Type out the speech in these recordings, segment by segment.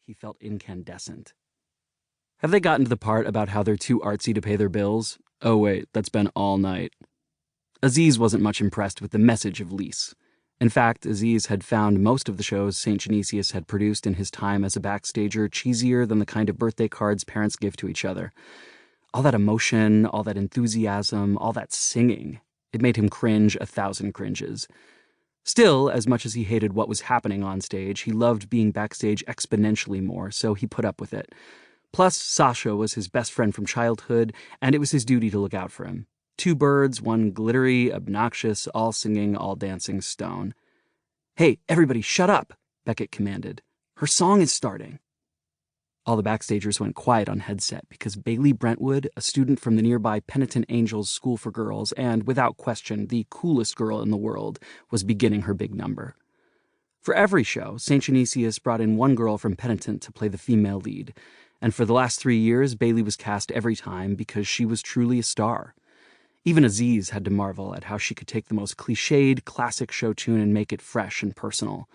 he felt incandescent. Have they gotten to the part about how they're too artsy to pay their bills? Oh wait, that's been all night. Aziz wasn't much impressed with the message of Lys. In fact, Aziz had found most of the shows St. Genesius had produced in his time as a backstager cheesier than the kind of birthday cards parents give to each other. All that emotion, all that enthusiasm, all that singing. It made him cringe 1,000 cringes. Still, as much as he hated what was happening on stage, he loved being backstage exponentially more, so he put up with it. Plus, Sasha was his best friend from childhood, and it was his duty to look out for him. 2 birds, 1 glittery, obnoxious, all singing, all dancing stone. "Hey, everybody, shut up," Beckett commanded. "Her song is starting." All the backstagers went quiet on headset because Bailey Brentwood, a student from the nearby Penitent Angels School for Girls and, without question, the coolest girl in the world, was beginning her big number. For every show, St. Genesius brought in 1 girl from Penitent to play the female lead, and for the last 3 years, Bailey was cast every time because she was truly a star. Even Aziz had to marvel at how she could take the most cliched, classic show tune and make it fresh and personal.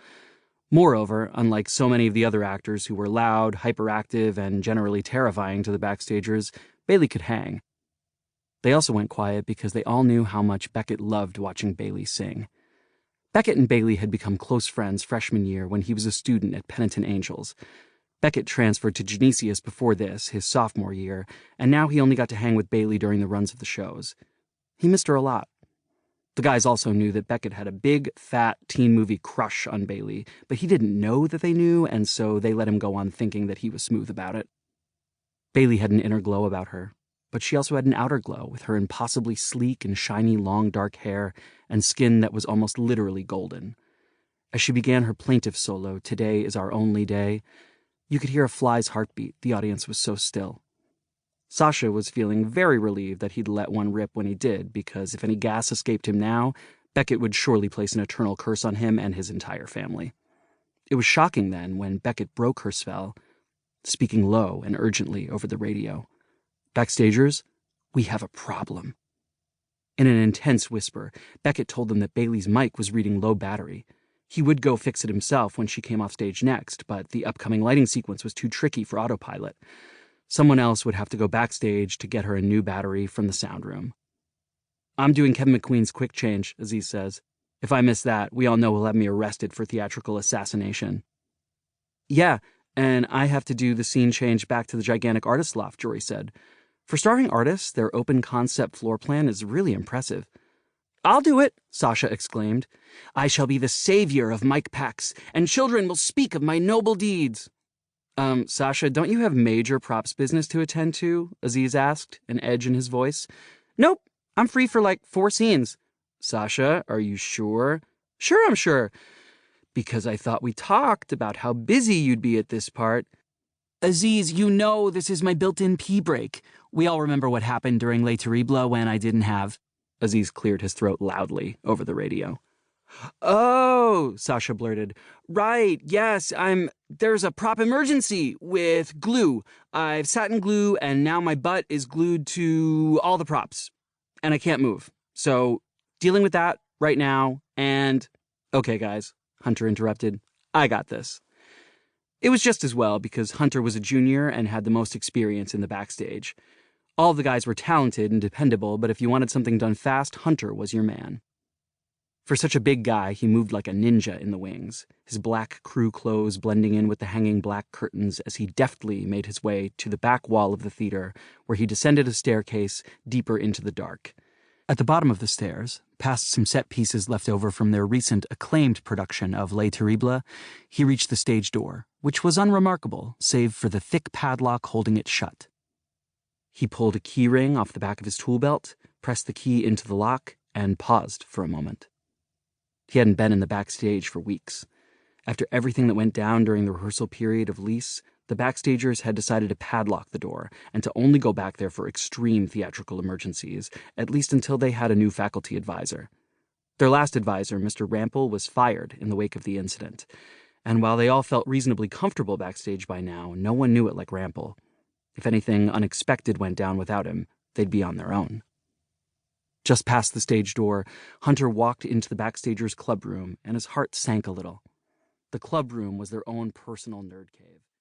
Moreover, unlike so many of the other actors who were loud, hyperactive, and generally terrifying to the backstagers, Bailey could hang. They also went quiet because they all knew how much Beckett loved watching Bailey sing. Beckett and Bailey had become close friends freshman year when he was a student at Penitent Angels. Beckett transferred to Genesius before this, his sophomore year, and now he only got to hang with Bailey during the runs of the shows. He missed her a lot. The guys also knew that Beckett had a big, fat teen movie crush on Bailey, but he didn't know that they knew, and so they let him go on thinking that he was smooth about it. Bailey had an inner glow about her, but she also had an outer glow with her impossibly sleek and shiny long dark hair and skin that was almost literally golden. As she began her plaintive solo, "Today is Our Only Day," you could hear a fly's heartbeat. The audience was so still. Sasha was feeling very relieved that he'd let one rip when he did, because if any gas escaped him now, Beckett would surely place an eternal curse on him and his entire family. It was shocking then when Beckett broke her spell, speaking low and urgently over the radio. "Backstagers, we have a problem." In an intense whisper, Beckett told them that Bailey's mic was reading low battery. He would go fix it himself when she came off stage next, but the upcoming lighting sequence was too tricky for autopilot. Someone else would have to go backstage to get her a new battery from the sound room. "I'm doing Kevin McQueen's quick change," Aziz says. "If I miss that, we all know he'll have me arrested for theatrical assassination." "Yeah, and I have to do the scene change back to the gigantic artist loft," Jory said. "For starring artists, their open concept floor plan is really impressive." "I'll do it," Sasha exclaimed. "I shall be the savior of Mike Pax, and children will speak of my noble deeds." Sasha, don't you have major props business to attend to?" Aziz asked, an edge in his voice. "Nope, I'm free for like 4 scenes." "Sasha, are you sure?" "Sure, I'm sure." "Because I thought we talked about how busy you'd be at this part." "Aziz, you know this is my built-in pee break. We all remember what happened during Le Terrible when I didn't have..." Aziz cleared his throat loudly over the radio. "Oh," Sasha blurted. "Right, yes, there's a prop emergency with glue. I've satin glue, and now my butt is glued to all the props. And I can't move. So, dealing with that right now, and..." "Okay, guys," Hunter interrupted. "I got this." It was just as well, because Hunter was a junior and had the most experience in the backstage. All of the guys were talented and dependable, but if you wanted something done fast, Hunter was your man. For such a big guy, he moved like a ninja in the wings, his black crew clothes blending in with the hanging black curtains as he deftly made his way to the back wall of the theater, where he descended a staircase deeper into the dark. At the bottom of the stairs, past some set pieces left over from their recent acclaimed production of Les Terribles, he reached the stage door, which was unremarkable, save for the thick padlock holding it shut. He pulled a key ring off the back of his tool belt, pressed the key into the lock, and paused for a moment. He hadn't been in the backstage for weeks. After everything that went down during the rehearsal period of Lys, the backstagers had decided to padlock the door and to only go back there for extreme theatrical emergencies, at least until they had a new faculty advisor. Their last advisor, Mr. Rample, was fired in the wake of the incident, and while they all felt reasonably comfortable backstage by now, no one knew it like Rample. If anything unexpected went down without him, they'd be on their own. Just past the stage door, Hunter walked into the backstagers' club room, and his heart sank a little. The club room was their own personal nerd cave.